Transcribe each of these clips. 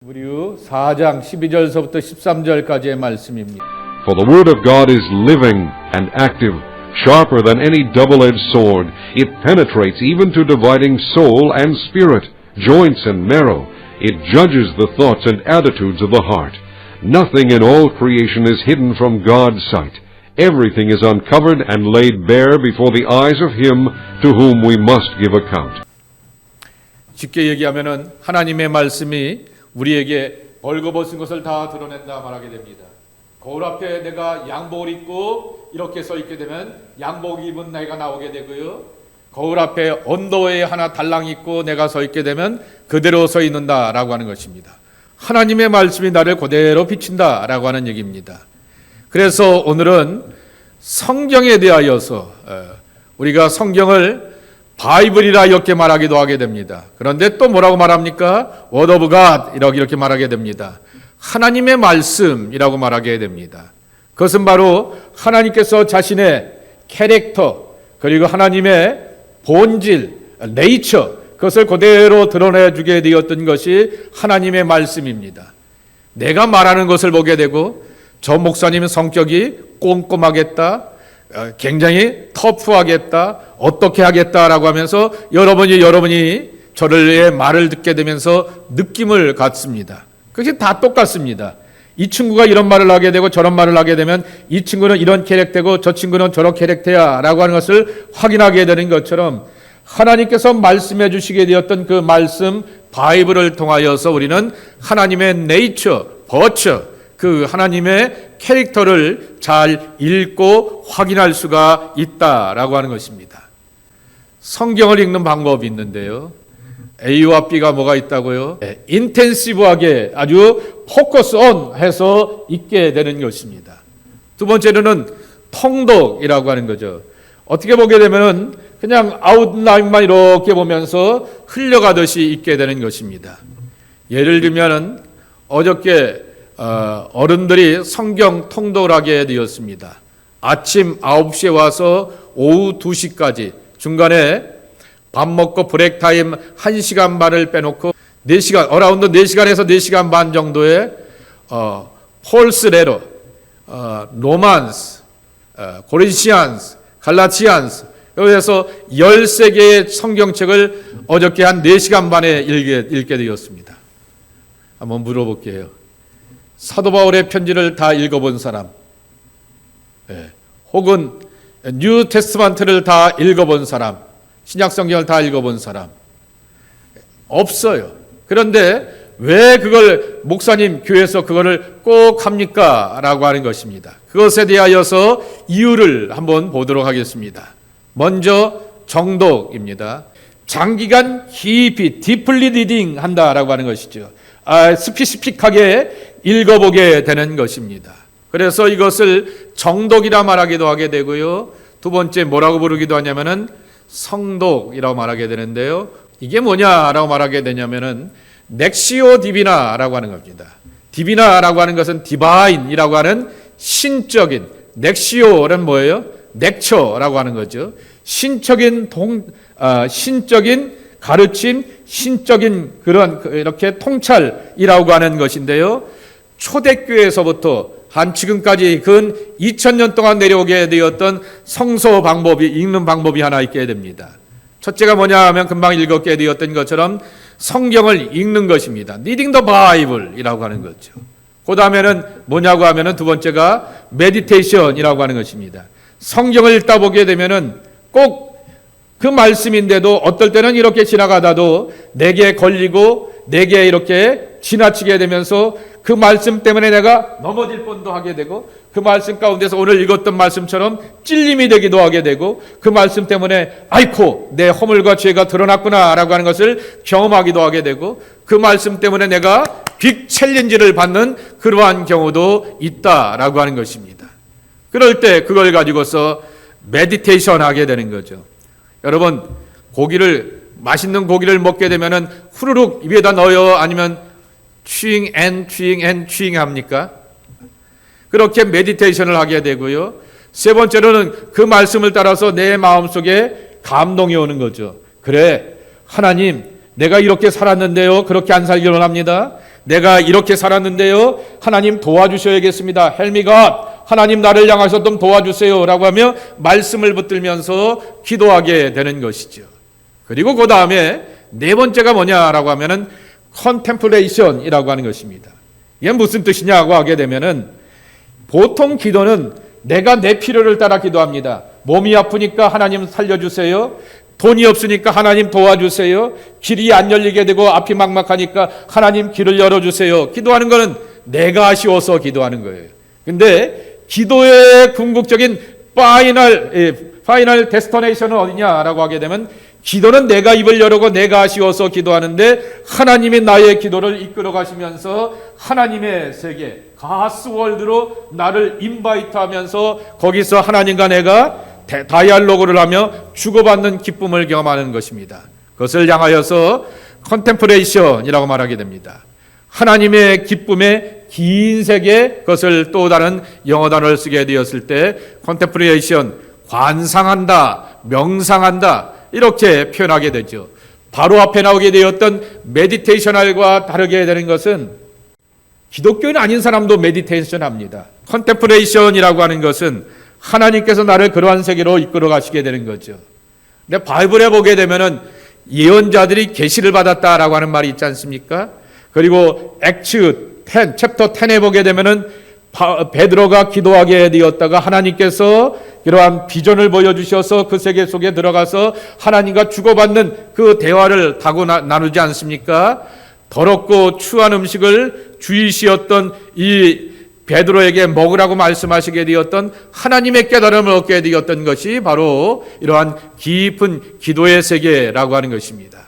히브리서 4장 12절서부터 13절까지의 말씀입니다. For the word of God is living and active, sharper than any double-edged sword. It penetrates even to dividing soul and spirit, joints and marrow. It judges the thoughts and attitudes of the heart. Nothing in all creation is hidden from God's sight. Everything is uncovered and laid bare before the eyes of Him to whom we must give account. 쉽게 얘기하면은 하나님의 말씀이 우리에게 벌거벗은 것을 다 드러낸다 말하게 됩니다. 거울 앞에 내가 양복을 입고 이렇게 서 있게 되면 양복 입은 내가 나오게 되고요. 거울 앞에 언더웨어 하나 달랑 입고 내가 서 있게 되면 그대로 서 있는다라고 하는 것입니다. 하나님의 말씀이 나를 그대로 비친다라고 하는 얘기입니다. 그래서 오늘은 성경에 대하여서 우리가 성경을 바이블이라 이렇게 말하기도 하게 됩니다. 그런데 또 뭐라고 말합니까? Word of God 이렇게 말하게 됩니다. 하나님의 말씀이라고 말하게 됩니다. 그것은 바로 하나님께서 자신의 캐릭터 그리고 하나님의 본질, 네이처 그것을 그대로 드러내주게 되었던 것이 하나님의 말씀입니다. 내가 말하는 것을 보게 되고 저 목사님의 성격이 꼼꼼하겠다, 굉장히 터프하겠다, 어떻게 하겠다라고 하면서 여러분이 저의 말을 듣게 되면서 느낌을 갖습니다. 그것이 다 똑같습니다. 이 친구가 이런 말을 하게 되고 저런 말을 하게 되면 이 친구는 이런 캐릭터고 저 친구는 저런 캐릭터야 라고 하는 것을 확인하게 되는 것처럼 하나님께서 말씀해 주시게 되었던 그 말씀 바이블을 통하여서 우리는 하나님의 네이처, 버처 그 하나님의 캐릭터를 잘 읽고 확인할 수가 있다라고 하는 것입니다. 성경을 읽는 방법이 있는데요. A와 B가 뭐가 있다고요? 인텐시브하게 아주 포커스 온 해서 읽게 되는 것입니다. 두 번째로는 통독이라고 하는 거죠. 어떻게 보게 되면은 그냥 아웃라인만 이렇게 보면서 흘려가듯이 읽게 되는 것입니다. 예를 들면은 어저께 어른들이 성경 통독을 하게 되었습니다. 아침 9시에 와서 오후 2시까지 중간에 밥 먹고 브레이크 타임 1시간 반을 빼놓고 4시간, 어라운드 4시간에서 4시간 반 정도의 폴스 레터, 로만스, 고린시안스, 갈라티안스 여기서 13개의 성경책을 어저께 한 4시간 반에 읽게 되었습니다. 한번 물어볼게요. 사도 바울의 편지를 다 읽어본 사람, 혹은 뉴 테스트먼트를 다 읽어본 사람, 신약 성경을 다 읽어본 사람 없어요. 그런데 왜 그걸 목사님 교회에서 그거를 꼭 합니까? 라고 하는 것입니다. 그것에 대하여서 이유를 한번 보도록 하겠습니다. 먼저 정독입니다. 장기간 깊이 디플리 리딩 한다라고 하는 것이죠. 스피시픽하게 읽어보게 되는 것입니다. 그래서 이것을 정독이라 말하기도 하게 되고요. 두 번째 뭐라고 부르기도 하냐면은 성독이라고 말하게 되는데요. 이게 뭐냐라고 말하게 되냐면은 넥시오 디비나라고 하는 겁니다. 디비나라고 하는 것은 디바인이라고 하는 신적인, 넥시오는 뭐예요? 넥처라고 하는 거죠. 신적인 가르침, 신적인 그런 이렇게 통찰이라고 하는 것인데요. 초대교회에서부터 한 지금까지 근 2000년 동안 내려오게 되었던 성서 방법이 읽는 방법이 하나 있게 됩니다. 첫째가 뭐냐 하면 금방 읽었게 되었던 것처럼 성경을 읽는 것입니다. Reading the Bible이라고 하는 거죠. 그 다음에는 뭐냐고 하면은 두 번째가 Meditation이라고 하는 것입니다. 성경을 읽다 보게 되면은 꼭 그 말씀인데도 어떨 때는 이렇게 지나가다도 내게 걸리고 내게 이렇게 지나치게 되면서 그 말씀 때문에 내가 넘어질 뻔도 하게 되고 그 말씀 가운데서 오늘 읽었던 말씀처럼 찔림이 되기도 하게 되고 그 말씀 때문에 아이코 내 허물과 죄가 드러났구나 라고 하는 것을 경험하기도 하게 되고 그 말씀 때문에 내가 빅 챌린지를 받는 그러한 경우도 있다라고 하는 것입니다. 그럴 때 그걸 가지고서 메디테이션 하게 되는 거죠. 여러분 맛있는 고기를 먹게 되면은 후루룩 입에다 넣어요? 아니면 취잉 합니까? 그렇게 메디테이션을 하게 되고요. 세 번째로는 그 말씀을 따라서 내 마음속에 감동이 오는 거죠. 그래, 하나님, 내가 이렇게 살았는데요. 그렇게 안 살기로 합니다. 내가 이렇게 살았는데요. 하나님 도와주셔야겠습니다. Help me God. 하나님 나를 향하셔 좀 도와주세요. 라고 하며 말씀을 붙들면서 기도하게 되는 것이죠. 그리고 그 다음에 네 번째가 뭐냐라고 하면은 contemplation이라고 하는 것입니다. 이게 무슨 뜻이냐고 하게 되면은 보통 기도는 내가 내 필요를 따라 기도합니다. 몸이 아프니까 하나님 살려주세요. 돈이 없으니까 하나님 도와주세요. 길이 안 열리게 되고 앞이 막막하니까 하나님 길을 열어주세요. 기도하는 것은 내가 아쉬워서 기도하는 거예요. 근데 기도의 궁극적인 파이널 데스티네이션은 어디냐라고 하게 되면 기도는 내가 입을 여르고 내가 아쉬워서 기도하는데 하나님이 나의 기도를 이끌어 가시면서 하나님의 세계 가스 월드로 나를 인바이트하면서 거기서 하나님과 내가 다이알로그를 하며 주고받는 기쁨을 경험하는 것입니다. 그것을 향하여서 컨템플레이션이라고 말하게 됩니다. 하나님의 기쁨의 긴 세계, 그것을 또 다른 영어 단어를 쓰게 되었을 때 컨템플레이션, 관상한다, 명상한다 이렇게 표현하게 되죠. 바로 앞에 나오게 되었던 메디테이셔널과 다르게 되는 것은 기독교인 아닌 사람도 메디테이션 합니다. 컨템플레이션이라고 하는 것은 하나님께서 나를 그러한 세계로 이끌어 가시게 되는 거죠. 근데 바이블에 보게 되면은 예언자들이 계시를 받았다라고 하는 말이 있지 않습니까? 그리고 액츠 10, 챕터 10에 보게 되면은 베드로가 기도하게 되었다가 하나님께서 이러한 비전을 보여주셔서 그 세계 속에 들어가서 하나님과 주고받는 그 대화를 타고 나누지 않습니까? 더럽고 추한 음식을 주이시었던 이 베드로에게 먹으라고 말씀하시게 되었던 하나님의 깨달음을 얻게 되었던 것이 바로 이러한 깊은 기도의 세계라고 하는 것입니다.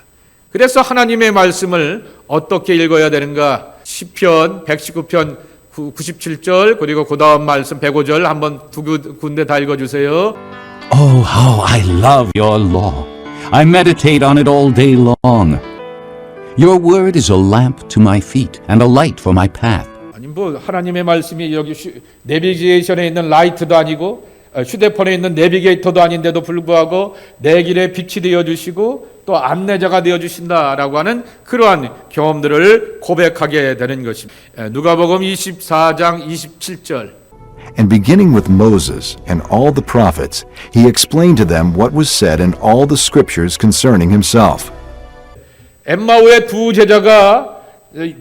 그래서 하나님의 말씀을 어떻게 읽어야 되는가? 시편 119편 97절 그리고 그 다음 말씀 105절 한번 두 군데 다 읽어주세요. Oh, how I love your law. I meditate on it all day long. Your word is a lamp to my feet and a light for my path. 아니 뭐 하나님의 말씀이 여기 내비게이션에 있는 라이트도 아니고 휴대폰에 있는 내비게이터도 아닌데도 불구하고 내 길에 빛이 되어주시고 또 안내자가 되어주신다라고 하는 그러한 경험들을 고백하게 되는 것입니다. 누가복음 24장 27절 And beginning with Moses and all the prophets, he explained to them what was said in all the scriptures concerning himself. 엠마오의 두 제자가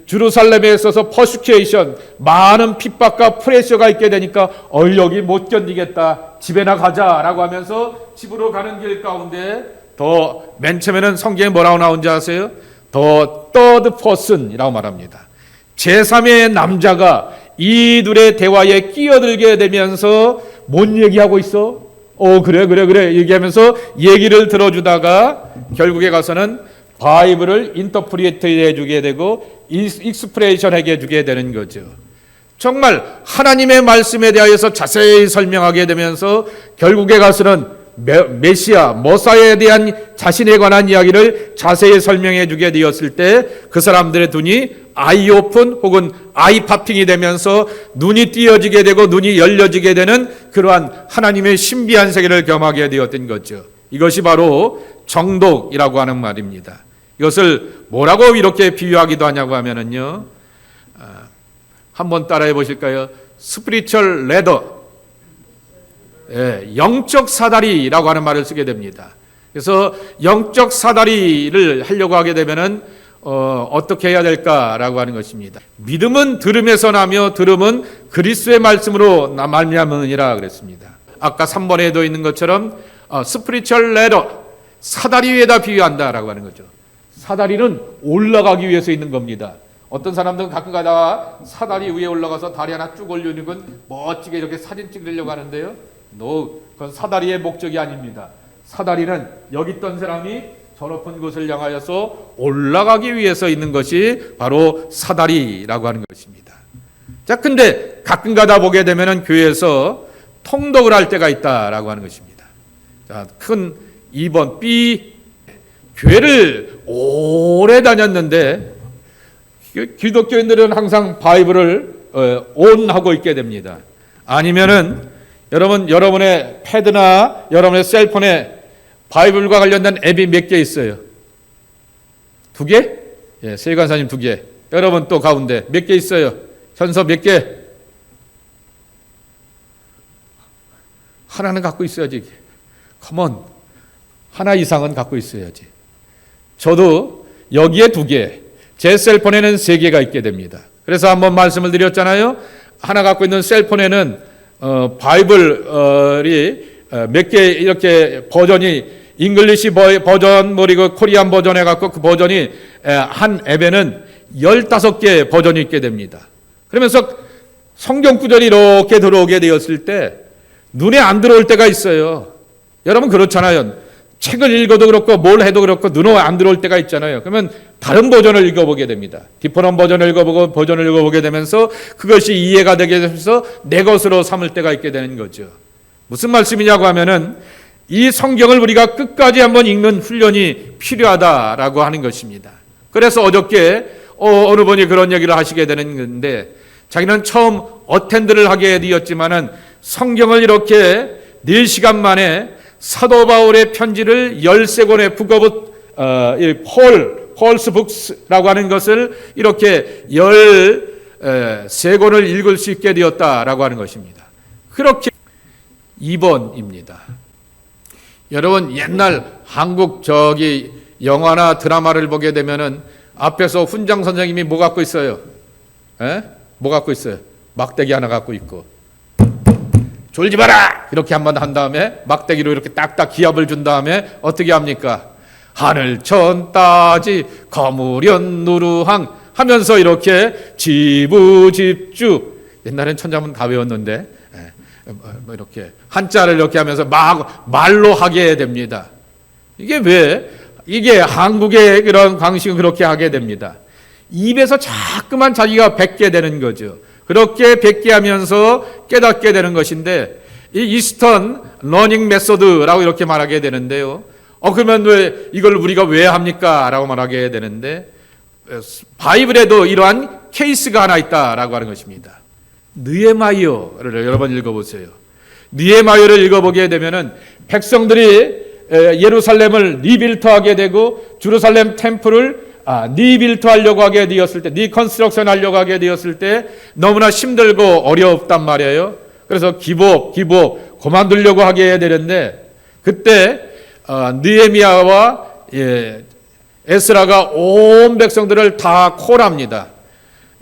주루살렘에 있어서 퍼시케이션 많은 핍박과 프레셔가 있게 되니까 여기 못 견디겠다 집에나 가자라고 하면서 집으로 가는 길 가운데 더 맨 처음에는 성경에 뭐라고 나온지 아세요? 더 third person이라고 말합니다. 제3의 남자가 이 둘의 대화에 끼어들게 되면서 뭔 얘기하고 있어? 그래 얘기하면서 얘기를 들어주다가 결국에 가서는 바이블을 인터프리에이트 해주게 되고 익스프레이션 해주게 되는 거죠. 정말 하나님의 말씀에 대하여서 자세히 설명하게 되면서 결국에 가서는 메시아, 모사에 대한 자신에 관한 이야기를 자세히 설명해 주게 되었을 때 그 사람들의 눈이 아이 오픈 혹은 아이 파핑이 되면서 눈이 띄어지게 되고 눈이 열려지게 되는 그러한 하나님의 신비한 세계를 경험하게 되었던 거죠. 이것이 바로 정독이라고 하는 말입니다. 이것을 뭐라고 이렇게 비유하기도 하냐고 하면은요, 한번 따라해 보실까요? 스피리추얼 레더, 영적 사다리라고 하는 말을 쓰게 됩니다. 그래서 영적 사다리를 하려고 하게 되면은 어떻게 해야 될까라고 하는 것입니다. 믿음은 들음에서 나며 들음은 그리스도의 말씀으로 말미암으니라 그랬습니다. 아까 3번에도 있는 것처럼 스피리추얼 레더, 사다리 위에다 비유한다라고 하는 거죠. 사다리는 올라가기 위해서 있는 겁니다. 어떤 사람들은 가끔 가다가 사다리 위에 올라가서 다리 하나 쭉 올려놓으면 멋지게 이렇게 사진 찍으려고 하는데요. 그건 사다리의 목적이 아닙니다. 사다리는 여기 있던 사람이 저 높은 곳을 향하여서 올라가기 위해서 있는 것이 바로 사다리라고 하는 것입니다. 자, 근데 가끔 가다 보게 되면은 교회에서 통독을 할 때가 있다라고 하는 것입니다. 자, 큰 2번 B, 교회를 오래 다녔는데 기독교인들은 항상 바이블을 온하고 있게 됩니다. 아니면은 여러분의 패드나 여러분의 셀폰에 바이블과 관련된 앱이 몇 개 있어요? 2개? 세관사님 2개. 여러분 또 가운데 몇 개 있어요? 현서 몇 개? 하나는 갖고 있어야지. 컴온. 하나 이상은 갖고 있어야지. 저도 여기에 2개, 제 셀폰에는 3개가 있게 됩니다. 그래서 한번 말씀을 드렸잖아요. 하나 갖고 있는 셀폰에는 바이블이 몇 개 이렇게 버전이 잉글리시 버전 그리고 코리안 버전 해갖고 그 버전이 한 앱에는 15개 버전이 있게 됩니다. 그러면서 성경 구절이 이렇게 들어오게 되었을 때 눈에 안 들어올 때가 있어요. 여러분 그렇잖아요. 책을 읽어도 그렇고 뭘 해도 그렇고 눈에 안 들어올 때가 있잖아요. 그러면 다른 버전을 읽어보게 됩니다. 디퍼런 버전을 읽어보게 되면서 그것이 이해가 되게 되면서 내 것으로 삼을 때가 있게 되는 거죠. 무슨 말씀이냐고 하면은 이 성경을 우리가 끝까지 한번 읽는 훈련이 필요하다라고 하는 것입니다. 그래서 어저께 어느 분이 그런 얘기를 하시게 되는 건데 자기는 처음 어텐드를 하게 되었지만은 성경을 이렇게 4시간 만에 사도 바울의 편지를 13권의 폴스 북스라고 하는 것을 이렇게 13권을 읽을 수 있게 되었다라고 하는 것입니다. 그렇게 2번입니다. 여러분 옛날 한국 영화나 드라마를 보게 되면은 앞에서 훈장 선생님이 뭐 갖고 있어요? 뭐 갖고 있어요? 막대기 하나 갖고 있고 졸지 마라! 이렇게 한번 한 다음에 막대기로 이렇게 딱딱 기합을 준 다음에 어떻게 합니까? 하늘천 따지 거무련 누르항 하면서 이렇게 지부집주 옛날엔 천자문 다 외웠는데 뭐 이렇게 한자를 이렇게 하면서 막 말로 하게 됩니다. 이게 한국의 그런 방식은 그렇게 하게 됩니다. 입에서 자꾸만 자기가 뱉게 되는 거죠. 그렇게 뱉게 하면서 깨닫게 되는 것인데 이 이스턴 러닝 메소드라고 이렇게 말하게 되는데요. 그러면 이걸 우리가 왜 합니까? 라고 말하게 되는데 바이블에도 이러한 케이스가 하나 있다라고 하는 것입니다. 느헤마이어를 여러 번 읽어보세요. 느헤마이어를 읽어보게 되면은 백성들이 예루살렘을 리빌트하게 되고 제루살렘 템플을 리빌트하려고 하게 되었을 때, 리컨스트럭션 하려고 하게 되었을 때 너무나 힘들고 어렵단 말이에요. 그래서 기복 그만두려고 하게 되는데 그때 느헤미야와 에스라가 온 백성들을 다 콜합니다.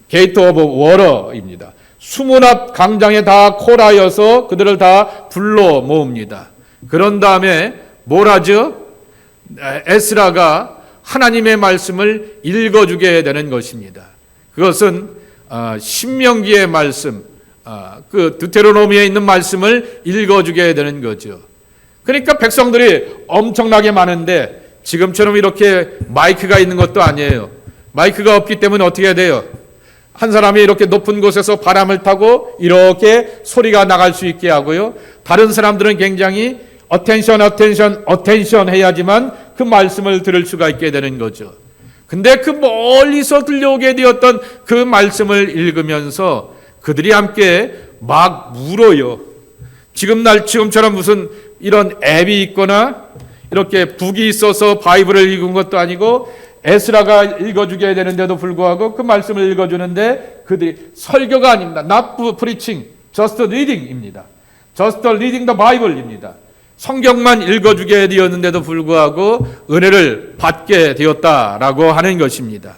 게이트 오브 워러입니다. 수문 앞 광장에 다 콜하여서 그들을 다 불러 모읍니다. 그런 다음에 뭘 하죠? 에스라가 하나님의 말씀을 읽어주게 되는 것입니다. 그것은 신명기의 말씀, 그 드테로노미에 있는 말씀을 읽어주게 되는 거죠. 그러니까 백성들이 엄청나게 많은데 지금처럼 이렇게 마이크가 있는 것도 아니에요. 마이크가 없기 때문에 어떻게 해야 돼요? 한 사람이 이렇게 높은 곳에서 바람을 타고 이렇게 소리가 나갈 수 있게 하고요. 다른 사람들은 굉장히 어텐션 해야지만 그 말씀을 들을 수가 있게 되는 거죠. 근데 그 멀리서 들려오게 되었던 그 말씀을 읽으면서 그들이 함께 막 울어요. 지금처럼 무슨 이런 앱이 있거나 이렇게 북이 있어서 바이블을 읽은 것도 아니고 에스라가 읽어주게 되는데도 불구하고 그 말씀을 읽어주는데 그들이 설교가 아닙니다. Not preaching, just reading입니다. Just reading the Bible입니다. 성경만 읽어주게 되었는데도 불구하고 은혜를 받게 되었다라고 하는 것입니다.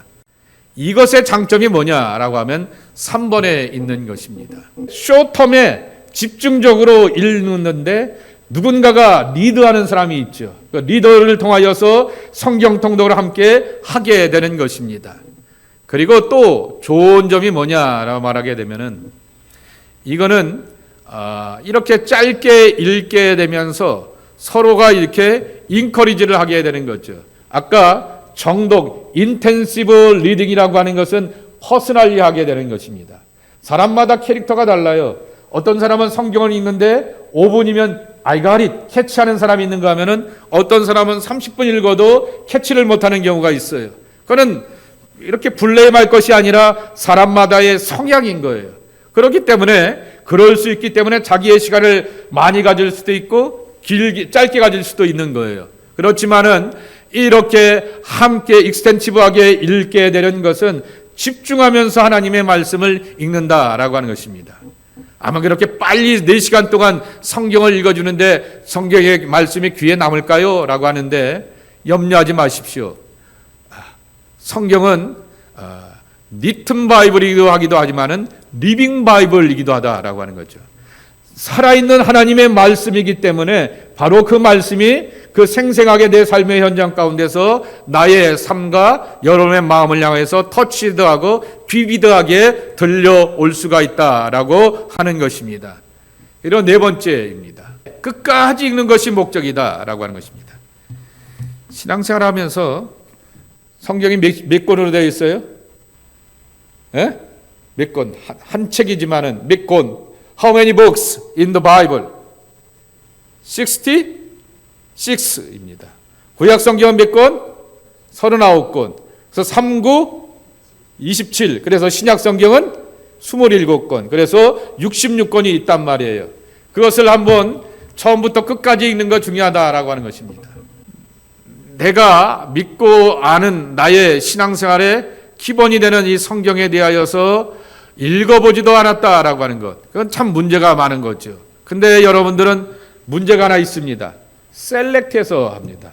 이것의 장점이 뭐냐라고 하면 3번에 있는 것입니다. 쇼텀에 집중적으로 읽는데 누군가가 리드하는 사람이 있죠. 그 리더를 통하여서 성경 통독을 함께 하게 되는 것입니다. 그리고 또 좋은 점이 뭐냐라고 말하게 되면은 이거는 이렇게 짧게 읽게 되면서 서로가 이렇게 인커리지를 하게 되는 거죠. 아까 정독, 인텐시브 리딩이라고 하는 것은 퍼스널리 하게 되는 것입니다. 사람마다 캐릭터가 달라요. 어떤 사람은 성경을 읽는데 5분이면 I got it, 캐치하는 사람이 있는가 하면은 어떤 사람은 30분 읽어도 캐치를 못하는 경우가 있어요. 그거는 이렇게 블레임할 것이 아니라 사람마다의 성향인 거예요. 그렇기 때문에 그럴 수 있기 때문에 자기의 시간을 많이 가질 수도 있고 짧게 가질 수도 있는 거예요. 그렇지만은 이렇게 함께 익스텐티브하게 읽게 되는 것은 집중하면서 하나님의 말씀을 읽는다라고 하는 것입니다. 아마 그렇게 빨리 4시간 동안 성경을 읽어주는데 성경의 말씀이 귀에 남을까요? 라고 하는데 염려하지 마십시오. 성경은 리튼 바이블이기도 하기도 하지만은 리빙 바이블이기도 하다라고 하는 거죠. 살아있는 하나님의 말씀이기 때문에 바로 그 말씀이 그 생생하게 내 삶의 현장 가운데서 나의 삶과 여러분의 마음을 향해서 터치드하고 비비드하게 들려올 수가 있다라고 하는 것입니다. 이런 네 번째입니다. 끝까지 읽는 것이 목적이다라고 하는 것입니다. 신앙생활 하면서 성경이 몇 권으로 되어 있어요? 예? 몇 권? 한 책이지만은 몇 권? How many books in the Bible? 66입니다. 구약 성경은 몇 권? 39권. 그래서 39, 27. 그래서 신약 성경은 27권. 그래서 66권이 있단 말이에요. 그것을 한번 처음부터 끝까지 읽는 거 중요하다라고 하는 것입니다. 내가 믿고 아는 나의 신앙생활의 기본이 되는 이 성경에 대하여서 읽어보지도 않았다라고 하는 것. 그건 참 문제가 많은 거죠. 근데 여러분들은 문제가 하나 있습니다. 셀렉트해서 합니다.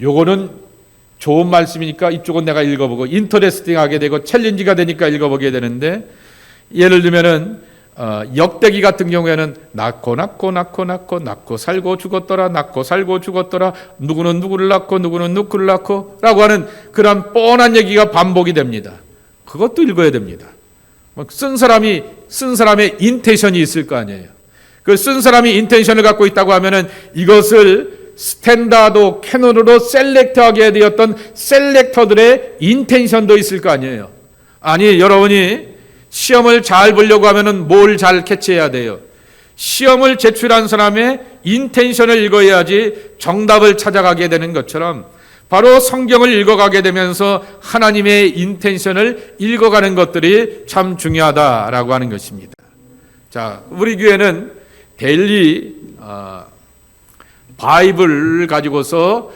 요거는 좋은 말씀이니까 이쪽은 내가 읽어보고 인터레스팅하게 되고 챌린지가 되니까 읽어보게 되는데 예를 들면은 역대기 같은 경우에는 낳고 살고 죽었더라 낳고 살고 죽었더라 누구는 누구를 낳고 누구는 누구를 낳고 라고 하는 그런 뻔한 얘기가 반복이 됩니다. 그것도 읽어야 됩니다. 쓴 사람의 인텐션이 있을 거 아니에요. 그 쓴 사람이 인텐션을 갖고 있다고 하면은 이것을 스탠다드 캐논으로 셀렉트하게 되었던 셀렉터들의 인텐션도 있을 거 아니에요. 아니 여러분이 시험을 잘 보려고 하면은 뭘 잘 캐치해야 돼요? 시험을 제출한 사람의 인텐션을 읽어야지 정답을 찾아가게 되는 것처럼 바로 성경을 읽어가게 되면서 하나님의 인텐션을 읽어가는 것들이 참 중요하다라고 하는 것입니다. 자, 우리 교회는 데일리 바이블을 가지고서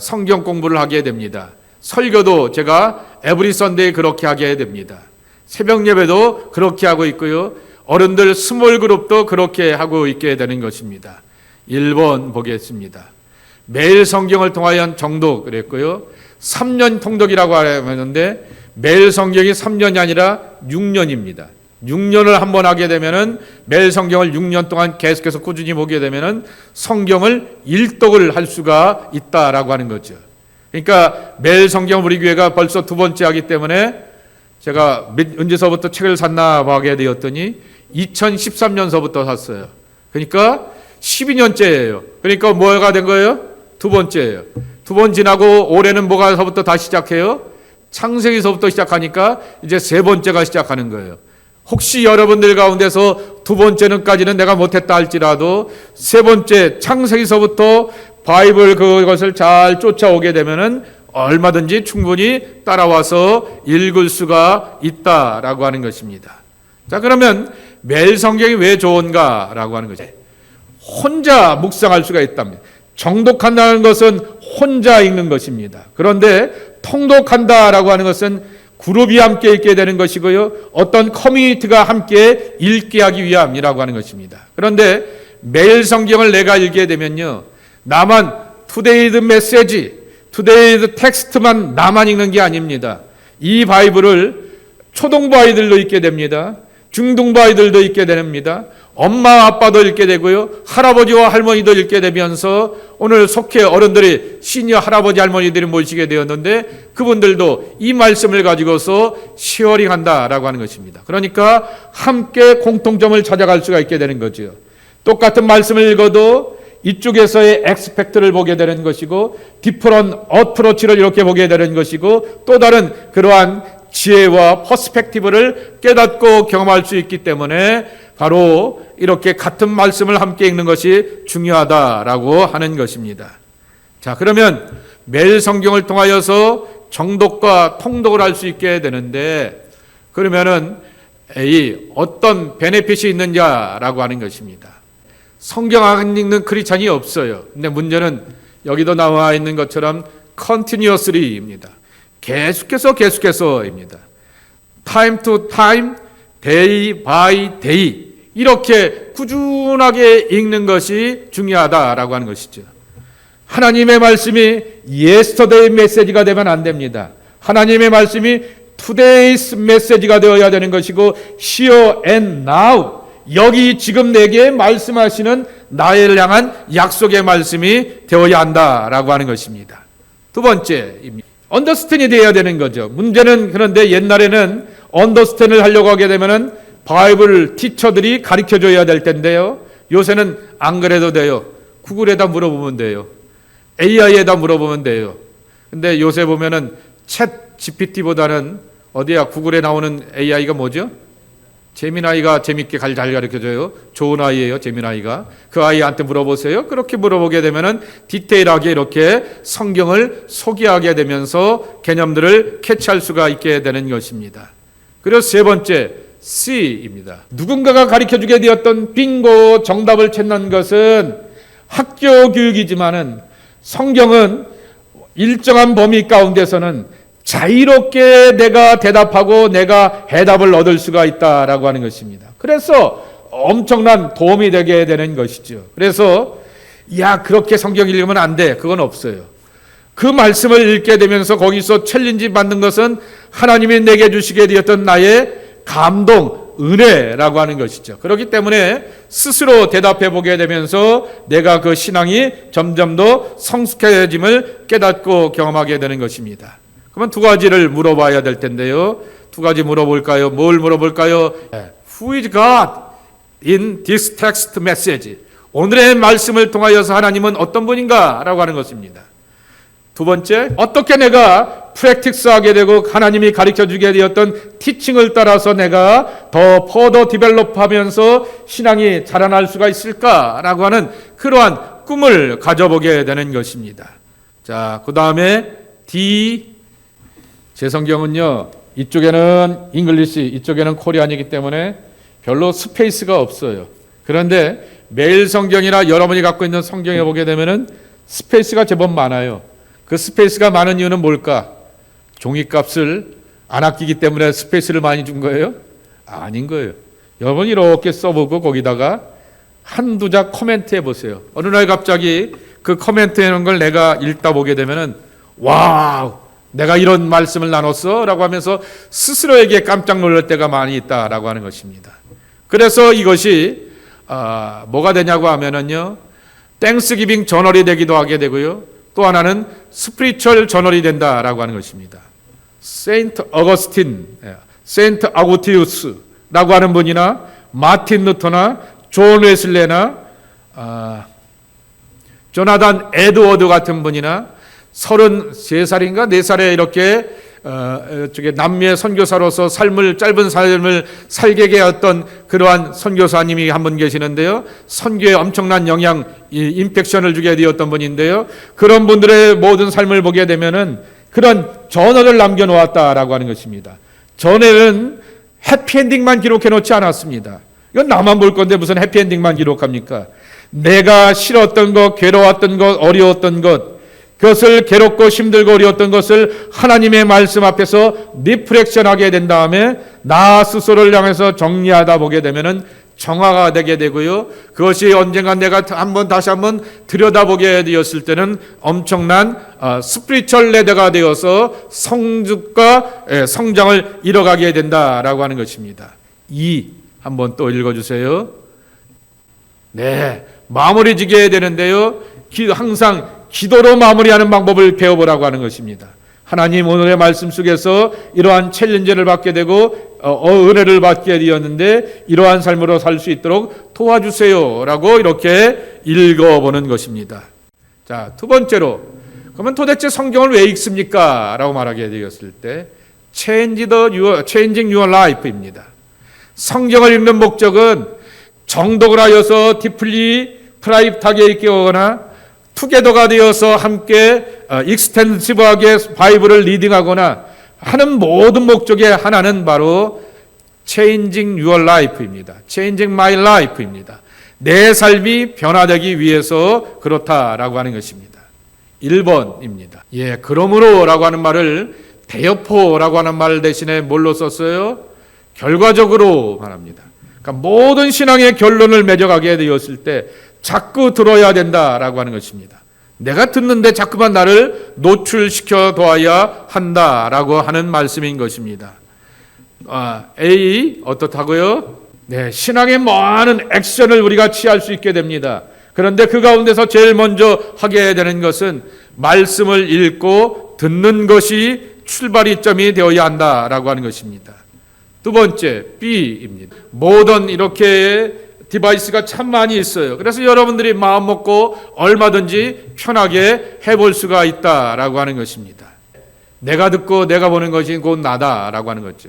성경 공부를 하게 됩니다. 설교도 제가 에브리 선데이 그렇게 하게 됩니다. 새벽 예배도 그렇게 하고 있고요. 어른들 스몰 그룹도 그렇게 하고 있게 되는 것입니다. 1번 보겠습니다. 매일 성경을 통하여 정독 그랬고요. 3년 통독이라고 하는데 매일 성경이 3년이 아니라 6년입니다. 6년을 한번 하게 되면은 매일 성경을 6년 동안 계속해서 꾸준히 보게 되면은 성경을 일독을 할 수가 있다라고 하는 거죠. 그러니까 매일 성경 우리 교회가 벌써 2번째 하기 때문에 제가 언제서부터 책을 샀나 보게 되었더니 2013년서부터 샀어요. 그러니까 12년째예요. 그러니까 뭐가 된 거예요? 2번째예요. 2번 지나고 올해는 뭐가서부터 다시 시작해요? 창세기서부터 시작하니까 이제 3번째가 시작하는 거예요. 혹시 여러분들 가운데서 2번째는까지는 내가 못했다 할지라도 3번째 창세기서부터 바이블 그것을 잘 쫓아오게 되면은 얼마든지 충분히 따라와서 읽을 수가 있다라고 하는 것입니다. 자, 그러면 매일 성경이 왜 좋은가라고 하는 거죠. 혼자 묵상할 수가 있답니다. 정독한다는 것은 혼자 읽는 것입니다. 그런데 통독한다라고 하는 것은 그룹이 함께 읽게 되는 것이고요. 어떤 커뮤니티가 함께 읽게 하기 위함이라고 하는 것입니다. 그런데 매일 성경을 내가 읽게 되면요. 나만 투데이드 메시지, 투데이드 텍스트만 나만 읽는 게 아닙니다. 이 바이블을 초등부 아이들도 읽게 됩니다. 중등부 아이들도 읽게 됩니다. 엄마 아빠도 읽게 되고요. 할아버지와 할머니도 읽게 되면서 오늘 속해 어른들이 시니어 할아버지 할머니들이 모시게 되었는데 그분들도 이 말씀을 가지고서 시어링한다라고 하는 것입니다. 그러니까 함께 공통점을 찾아갈 수가 있게 되는 거죠. 똑같은 말씀을 읽어도 이쪽에서의 엑스펙트를 보게 되는 것이고 디퍼런 어프로치를 이렇게 보게 되는 것이고 또 다른 그러한 지혜와 퍼스펙티브를 깨닫고 경험할 수 있기 때문에 바로 이렇게 같은 말씀을 함께 읽는 것이 중요하다라고 하는 것입니다. 자, 그러면 매일 성경을 통하여서 정독과 통독을 할 수 있게 되는데 그러면은 이 어떤 베네핏이 있느냐라고 하는 것입니다. 성경 안 읽는 크리스찬이 없어요. 근데 문제는 여기도 나와 있는 것처럼 continuously입니다. 계속해서입니다. time to time, day by day 이렇게 꾸준하게 읽는 것이 중요하다라고 하는 것이죠. 하나님의 말씀이 yesterday 메시지가 되면 안 됩니다. 하나님의 말씀이 today's 메시지가 되어야 되는 것이고 here and now 여기 지금 내게 말씀하시는 나를 향한 약속의 말씀이 되어야 한다라고 하는 것입니다. 두 번째입니다. 언더스탠이 되어야 되는 거죠. 문제는 그런데 옛날에는 언더스탠을 하려고 하게 되면은 바이블 티처들이 가르쳐줘야 될 텐데요. 요새는 안 그래도 돼요. 구글에다 물어보면 돼요. AI에다 물어보면 돼요. 근데 요새 보면은 챗 GPT보다는 어디야 구글에 나오는 AI가 뭐죠? 재미나이가 재밌게 잘 가르쳐줘요. 좋은 아이예요, 재미나이가. 그 아이한테 물어보세요. 그렇게 물어보게 되면은 디테일하게 이렇게 성경을 소개하게 되면서 개념들을 캐치할 수가 있게 되는 것입니다. 그리고 세 번째, C입니다. 누군가가 가르쳐주게 되었던 빙고 정답을 찾는 것은 학교 교육이지만은 성경은 일정한 범위 가운데서는 자유롭게 내가 대답하고 내가 해답을 얻을 수가 있다라고 하는 것입니다. 그래서 엄청난 도움이 되게 되는 것이죠. 그래서 그렇게 성경 읽으면 안 돼. 그건 없어요. 그 말씀을 읽게 되면서 거기서 챌린지 받는 것은 하나님이 내게 주시게 되었던 나의 감동, 은혜라고 하는 것이죠. 그렇기 때문에 스스로 대답해 보게 되면서 내가 그 신앙이 점점 더 성숙해짐을 깨닫고 경험하게 되는 것입니다. 그러면 두 가지를 물어봐야 될 텐데요. 두 가지 물어볼까요? 뭘 물어볼까요? Who is God in this text message? 오늘의 말씀을 통하여서 하나님은 어떤 분인가? 라고 하는 것입니다. 두 번째, 어떻게 내가 프랙티스하게 되고 하나님이 가르쳐주게 되었던 티칭을 따라서 내가 더 퍼더 디벨롭하면서 신앙이 자라날 수가 있을까라고 하는 그러한 꿈을 가져보게 되는 것입니다. 자, 그 다음에 D, 제 성경은요, 이쪽에는 잉글리시, 이쪽에는 코리안이기 때문에 별로 스페이스가 없어요. 그런데 매일 성경이나 여러분이 갖고 있는 성경에 보게 되면은 스페이스가 제법 많아요. 그 스페이스가 많은 이유는 뭘까? 종이값을 안 아끼기 때문에 스페이스를 많이 준 거예요? 아닌 거예요. 여러분 이렇게 써보고 거기다가 한두 자 코멘트 해보세요. 어느 날 갑자기 그 코멘트 해놓은 걸 내가 읽다 보게 되면은 와우, 내가 이런 말씀을 나눴어? 라고 하면서 스스로에게 깜짝 놀랄 때가 많이 있다라고 하는 것입니다. 그래서 이것이 뭐가 되냐고 하면은요, 땡스기빙 저널이 되기도 하게 되고요. 또 하나는 스피리추얼 저널이 된다라고 하는 것입니다. 세인트 어거스틴, 세인트 아구티우스라고 하는 분이나 마틴 루터나 존 웨슬레나 조나단 에드워드 같은 분이나 33살인가 4살에 이렇게 남미의 선교사로서 짧은 삶을 살게 하였던 그러한 선교사님이 한 분 계시는데요. 선교에 엄청난 영향, 임팩션을 주게 되었던 분인데요. 그런 분들의 모든 삶을 보게 되면은 그런 저널을 남겨놓았다라고 하는 것입니다. 전에는 해피엔딩만 기록해 놓지 않았습니다. 이건 나만 볼 건데 무슨 해피엔딩만 기록합니까? 내가 싫었던 것, 괴로웠던 것, 어려웠던 것, 그것을 괴롭고 힘들고 어려웠던 것을 하나님의 말씀 앞에서 리프렉션하게 된 다음에 나 스스로를 향해서 정리하다 보게 되면은 정화가 되게 되고요. 그것이 언젠가 내가 다시 한번 들여다보게 되었을 때는 엄청난 스피리추얼 레더가 되어서 성숙과 성장을 이뤄가게 된다라고 하는 것입니다. 2 한번 또 읽어주세요. 네, 마무리 지게 되는데요. 항상 기도로 마무리하는 방법을 배워보라고 하는 것입니다. 하나님 오늘의 말씀 속에서 이러한 챌린지를 받게 되고 은혜를 받게 되었는데 이러한 삶으로 살 수 있도록 도와주세요 라고 이렇게 읽어보는 것입니다. 자, 두 번째로 그러면 도대체 성경을 왜 읽습니까? 라고 말하게 되었을 때 Changing your life입니다. 성경을 읽는 목적은 정독을 하여서 디플리 프라이빗하게 읽거나 투게더가 되어서 함께 익스텐시브하게 바이블을 리딩하거나 하는 모든 목적의 하나는 바로 Changing your life입니다. Changing my life입니다. 내 삶이 변화되기 위해서 그렇다라고 하는 것입니다. 1번입니다. 그러므로라고 하는 말을 대여포라고 하는 말 대신에 뭘로 썼어요? 결과적으로 말합니다. 그러니까 모든 신앙의 결론을 맺어가게 되었을 때 자꾸 들어야 된다라고 하는 것입니다. 내가 듣는데 자꾸만 나를 노출시켜 둬야 한다라고 하는 말씀인 것입니다. A 어떻다고요? 네, 신앙의 많은 액션을 우리가 취할 수 있게 됩니다. 그런데 그 가운데서 제일 먼저 하게 되는 것은 말씀을 읽고 듣는 것이 출발이점이 되어야 한다라고 하는 것입니다. 두 번째 B입니다. 모던 이렇게 디바이스가 참 많이 있어요. 그래서 여러분들이 마음 먹고 얼마든지 편하게 해볼 수가 있다라고 하는 것입니다. 내가 듣고 내가 보는 것이 곧 나다라고 하는 거죠.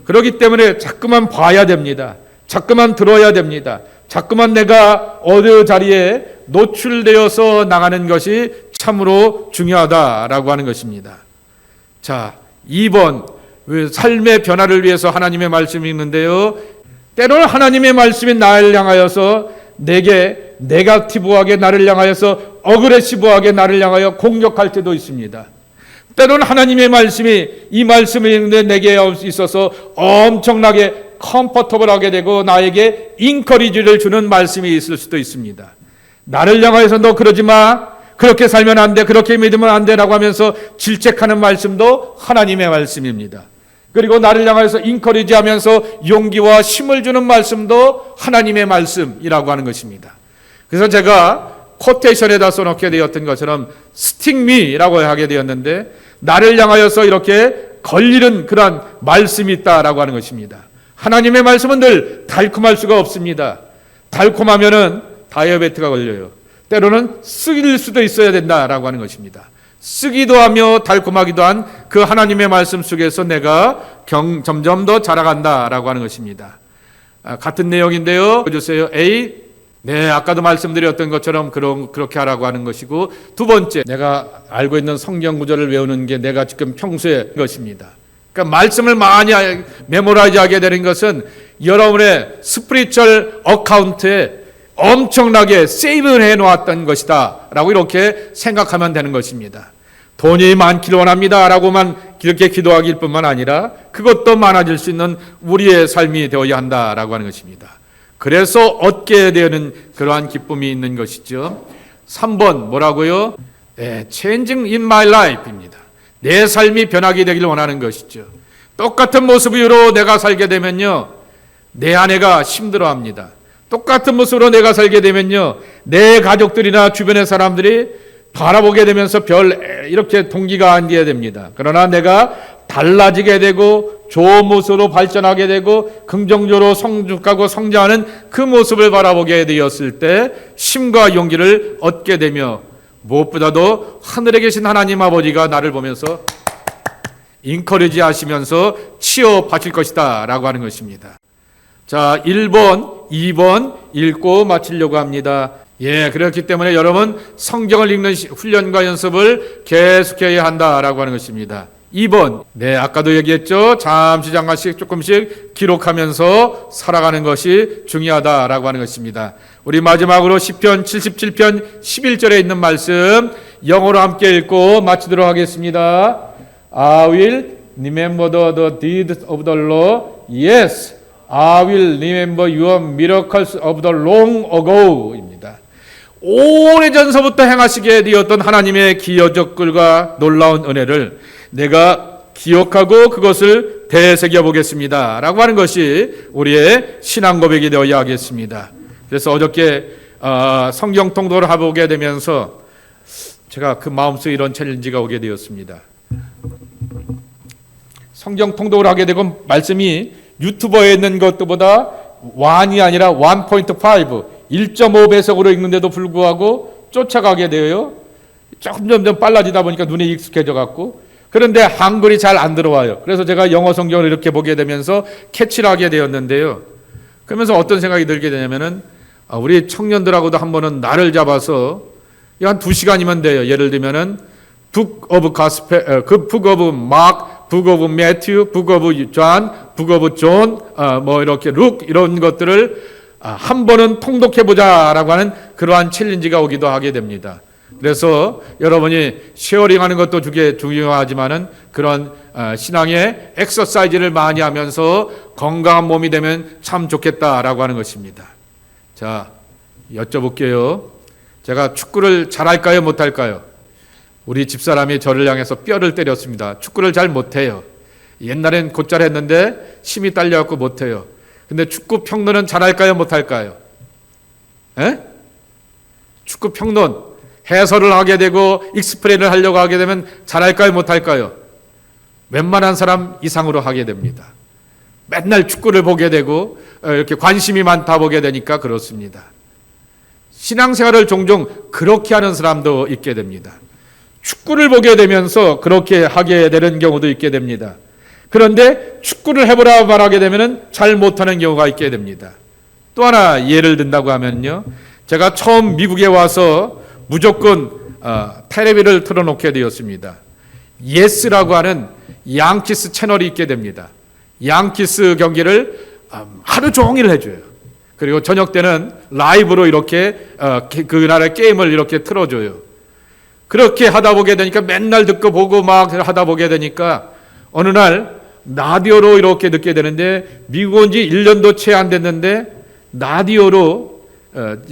그렇기 때문에 자꾸만 봐야 됩니다. 자꾸만 들어야 됩니다. 자꾸만 내가 어느 자리에 노출되어서 나가는 것이 참으로 중요하다라고 하는 것입니다. 자, 2번 삶의 변화를 위해서 하나님의 말씀이 있는데요. 때로는 하나님의 말씀이 나를 향하여서 내게 네거티브하게 나를 향하여서 어그레시브하게 나를 향하여 공격할 때도 있습니다. 때로는 하나님의 말씀이 이 말씀을 읽는데 내게 있어서 엄청나게 컴포터블하게 되고 나에게 인커리지를 주는 말씀이 있을 수도 있습니다. 나를 향하여서 너 그러지 마, 그렇게 살면 안 돼, 그렇게 믿으면 안 돼라고 하면서 질책하는 말씀도 하나님의 말씀입니다. 그리고 나를 향해서 인커리지하면서 용기와 힘을 주는 말씀도 하나님의 말씀이라고 하는 것입니다. 그래서 제가 코테이션에다 써놓게 되었던 것처럼 스틱 미라고 하게 되었는데 나를 향하여서 이렇게 걸리는 그러한 말씀이 있다라고 하는 것입니다. 하나님의 말씀은 늘 달콤할 수가 없습니다. 달콤하면은 다이어베트가 걸려요. 때로는 쓰일 수도 있어야 된다라고 하는 것입니다. 쓰기도 하며 달콤하기도 한 그 하나님의 말씀 속에서 내가 점점 더 자라간다라고 하는 것입니다. 같은 내용인데요. 보여주세요. A. 네, 아까도 말씀드렸던 것처럼 그렇게 하라고 하는 것이고, 두 번째, 내가 알고 있는 성경 구절을 외우는 게 내가 지금 평소에 것입니다. 그러니까 말씀을 많이 메모라이즈 하게 되는 것은 여러분의 스피리추얼 어카운트에 엄청나게 세이브해 놓았던 것이다 라고 이렇게 생각하면 되는 것입니다. 돈이 많기를 원합니다 라고만 이렇게 기도하길 뿐만 아니라 그것도 많아질 수 있는 우리의 삶이 되어야 한다라고 하는 것입니다. 그래서 얻게 되는 그러한 기쁨이 있는 것이죠. 3번 뭐라고요? Changing in my life입니다. 내 삶이 변하게 되기를 원하는 것이죠. 똑같은 모습으로 내가 살게 되면요, 내 아내가 힘들어합니다. 똑같은 모습으로 내가 살게 되면요, 내 가족들이나 주변의 사람들이 바라보게 되면서 이렇게 동기가 안 되게 됩니다. 그러나 내가 달라지게 되고 좋은 모습으로 발전하게 되고 긍정적으로 성숙하고 성장하는 그 모습을 바라보게 되었을 때 힘과 용기를 얻게 되며 무엇보다도 하늘에 계신 하나님 아버지가 나를 보면서 인커리지 하시면서 치어 바칠 것이다 라고 하는 것입니다. 자, 1번, 2번 읽고 마치려고 합니다. 그렇기 때문에 여러분 성경을 읽는 훈련과 연습을 계속해야 한다라고 하는 것입니다. 2번, 아까도 얘기했죠. 잠깐씩 조금씩 기록하면서 살아가는 것이 중요하다라고 하는 것입니다. 우리 마지막으로 시편 77편 11절에 있는 말씀 영어로 함께 읽고 마치도록 하겠습니다. I will remember the deeds of the Lord. Yes, I will remember your miracles of the long ago 입니다. 오래전서부터 행하시게 되었던 하나님의 기여적글과 놀라운 은혜를 내가 기억하고 그것을 되새겨 보겠습니다 라고 하는 것이 우리의 신앙 고백이 되어야 하겠습니다. 그래서 어저께 성경 통독을 해보게 되면서 제가 그 마음속에 이런 챌린지가 오게 되었습니다. 성경 통독을 하게 되고 말씀이 유튜버에 있는 것보다 1이 아니라 1.5 1.5배속으로 읽는데도 불구하고 쫓아가게 되어요. 점점 빨라지다 보니까 눈에 익숙해져 갖고, 그런데 한글이 잘 안 들어와요. 그래서 제가 영어 성경을 이렇게 보게 되면서 캐치를 하게 되었는데요. 그러면서 어떤 생각이 들게 되냐면은 우리 청년들하고도 한 번은 날을 잡아서 한 2시간이면 돼요. 예를 들면은 Book of Gospel, Book of Mark, Book of Matthew, Book of John, Book of John, 뭐 이렇게 Luke 이런 것들을 한 번은 통독해보자라고 하는 그러한 챌린지가 오기도 하게 됩니다. 그래서 여러분이 쉐어링하는 것도 되게 중요하지만은 그런 신앙의 엑서사이즈를 많이 하면서 건강한 몸이 되면 참 좋겠다라고 하는 것입니다. 자, 여쭤볼게요. 제가 축구를 잘할까요, 못할까요? 우리 집사람이 저를 향해서 뼈를 때렸습니다. 축구를 잘 못해요. 옛날엔 곧잘 했는데 힘이 딸려갖고 못해요. 근데 축구 평론은 잘할까요, 못할까요? 에? 축구 평론, 해설을 하게 되고 익스프레이를 하려고 하게 되면 잘할까요, 못할까요? 웬만한 사람 이상으로 하게 됩니다. 맨날 축구를 보게 되고 이렇게 관심이 많다 보게 되니까 그렇습니다. 신앙생활을 종종 그렇게 하는 사람도 있게 됩니다. 축구를 보게 되면서 그렇게 하게 되는 경우도 있게 됩니다. 그런데 축구를 해보라 말하게 되면 잘 못하는 경우가 있게 됩니다. 또 하나 예를 든다고 하면요. 제가 처음 미국에 와서 무조건 텔레비를 틀어놓게 되었습니다. 예스라고 하는 양키스 채널이 있게 됩니다. 양키스 경기를 하루 종일 해줘요. 그리고 저녁 때는 라이브로 이렇게 그 나라의 게임을 이렇게 틀어줘요. 그렇게 하다 보게 되니까 맨날 듣고 보고 막 하다 보게 되니까 어느 날 라디오로 이렇게 듣게 되는데 미국 온 지 1년도 채 안 됐는데 라디오로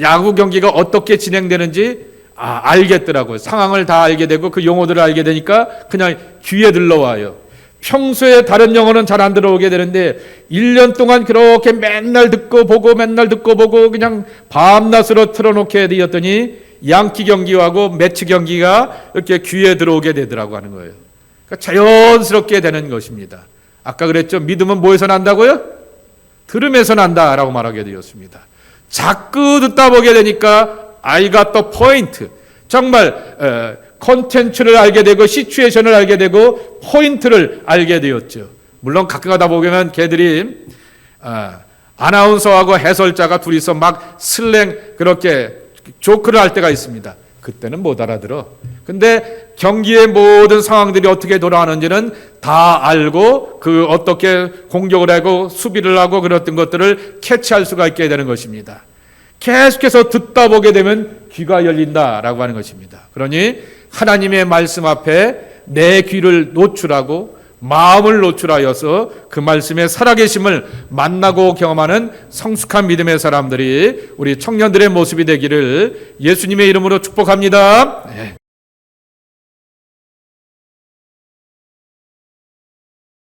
야구 경기가 어떻게 진행되는지 알겠더라고요. 상황을 다 알게 되고 그 용어들을 알게 되니까 그냥 귀에 들러와요. 평소에 다른 영어는 잘 안 들어오게 되는데 1년 동안 그렇게 맨날 듣고 보고 맨날 듣고 보고 그냥 밤낮으로 틀어놓게 되었더니 양키 경기하고 매치 경기가 이렇게 귀에 들어오게 되더라고 하는 거예요. 그러니까 자연스럽게 되는 것입니다. 아까 그랬죠. 믿음은 뭐에서 난다고요? 들음에서 난다라고 말하게 되었습니다. 자꾸 듣다 보게 되니까 I got the point. 정말 콘텐츠를 알게 되고 시츄에이션을 알게 되고 포인트를 알게 되었죠. 물론 가끔 가다 보면 걔들이 아나운서하고 해설자가 둘이서 막 슬랭 그렇게 조크를 할 때가 있습니다. 그때는 못 알아들어. 근데 경기의 모든 상황들이 어떻게 돌아가는지는 다 알고 그 어떻게 공격을 하고 수비를 하고 그랬던 것들을 캐치할 수가 있게 되는 것입니다. 계속해서 듣다 보게 되면 귀가 열린다라고 하는 것입니다. 그러니 하나님의 말씀 앞에 내 귀를 노출하고 마음을 노출하여서 그 말씀의 살아계심을 만나고 경험하는 성숙한 믿음의 사람들이 우리 청년들의 모습이 되기를 예수님의 이름으로 축복합니다. 네.